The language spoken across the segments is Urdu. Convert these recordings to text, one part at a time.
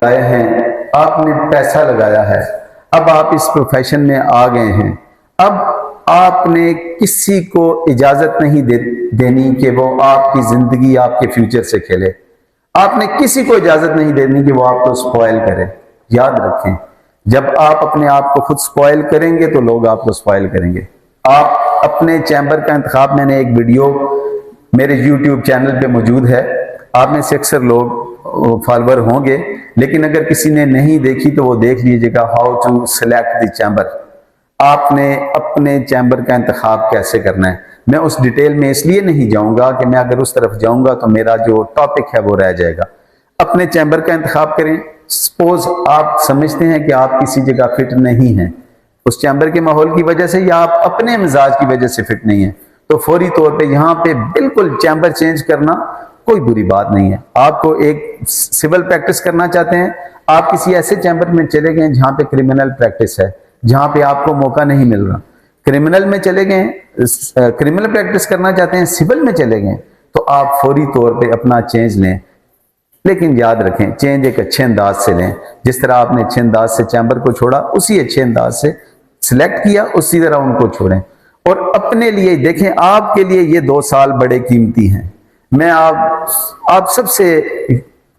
لگائے ہیں، آپ نے پیسہ لگایا ہے، اب آپ اس پروفیشن میں آ گئے ہیں، اب آپ نے کسی کو اجازت نہیں دینی کہ وہ آپ کی زندگی آپ کے فیوچر سے کھیلے، آپ نے کسی کو اجازت نہیں دینی کہ وہ آپ کو سپوائل کرے۔ یاد رکھیں، جب آپ اپنے آپ کو خود سپوائل کریں گے تو لوگ آپ کو سپوائل کریں گے۔ آپ اپنے چیمبر کا انتخاب، میں نے ایک ویڈیو میرے یوٹیوب چینل پہ موجود ہے، آپ میں سے اکثر لوگ فالوور ہوں گے، لیکن اگر کسی نے نہیں دیکھی تو وہ دیکھ لیجئے گا، how to select the chamber, آپ نے اپنے چیمبر کا انتخاب کیسے کرنا ہے۔ میں اس ڈیٹیل میں اس لیے نہیں جاؤں گا کہ میں اگر اس طرف جاؤں گا تو میرا جو ٹاپک ہے وہ رہ جائے گا۔ اپنے چیمبر کا انتخاب کریں۔ سپوز آپ سمجھتے ہیں کہ آپ کسی جگہ فٹ نہیں ہیں اس چیمبر کے ماحول کی وجہ سے، یا آپ اپنے مزاج کی وجہ سے فٹ نہیں ہیں، تو فوری طور پہ یہاں پہ بالکل چیمبر چینج کرنا کوئی بری بات نہیں ہے۔ آپ کو ایک سول پریکٹس کرنا چاہتے ہیں، آپ کسی ایسے چیمبر میں چلے گئے جہاں پہ کرمنل پریکٹس ہے، جہاں پہ آپ کو موقع نہیں مل رہا، کرمنل میں چلے گئے، کرمنل پریکٹس کرنا چاہتے ہیں، سول میں چلے گئے، تو آپ فوری طور پہ اپنا چینج لیں۔ لیکن یاد رکھیں، چینج ایک اچھے انداز سے لیں، جس طرح آپ نے اچھے انداز سے چیمبر کو چھوڑا، اسی اچھے انداز سے سلیکٹ کیا، اسی طرح ان کو چھوڑیں۔ اور اپنے لیے دیکھیں، آپ کے لیے یہ 2 سال بڑے قیمتی ہیں۔ میں آپ سب سے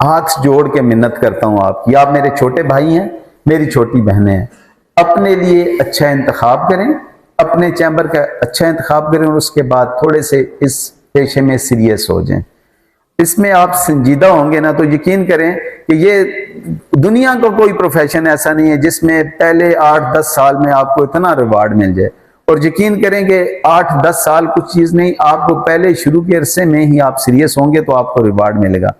ہاتھ جوڑ کے منت کرتا ہوں آپ کی، آپ میرے چھوٹے بھائی ہیں، میری چھوٹی بہنیں ہیں، اپنے لیے اچھا انتخاب کریں، اپنے چیمبر کا اچھا انتخاب کریں، اور اس کے بعد تھوڑے سے اس پیشے میں سیریس ہو جائیں۔ اس میں آپ سنجیدہ ہوں گے نا تو یقین کریں کہ یہ دنیا کا کوئی پروفیشن ایسا نہیں ہے جس میں پہلے 8-10 سال میں آپ کو اتنا ریوارڈ مل جائے، اور یقین کریں کہ 8-10 سال کچھ چیز نہیں، آپ کو پہلے شروع کے عرصے میں ہی آپ سیریس ہوں گے تو آپ کو ریوارڈ ملے گا۔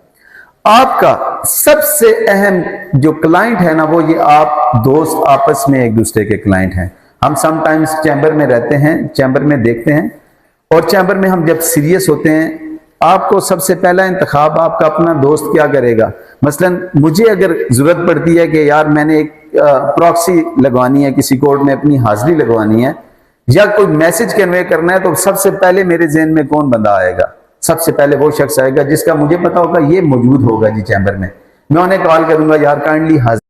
آپ کا سب سے اہم جو کلائنٹ ہے نا، وہ یہ آپ دوست آپس میں ایک دوسرے کے کلائنٹ ہیں۔ ہم سم ٹائمز چیمبر میں رہتے ہیں، چیمبر میں دیکھتے ہیں، اور چیمبر میں ہم جب سیریس ہوتے ہیں، آپ کو سب سے پہلا انتخاب آپ کا اپنا دوست کیا کرے گا۔ مثلا مجھے اگر ضرورت پڑتی ہے کہ یار میں نے ایک پراکسی لگوانی ہے، کسی کورٹ میں اپنی حاضری لگوانی ہے، یا کوئی میسج کنوے کرنا ہے، تو سب سے پہلے میرے ذہن میں کون بندہ آئے گا؟ سب سے پہلے وہ شخص آئے گا جس کا مجھے پتا ہوگا یہ موجود ہوگا جی چیمبر میں۔ میں انہیں کال کروں گا، یار کائنڈلی حاضر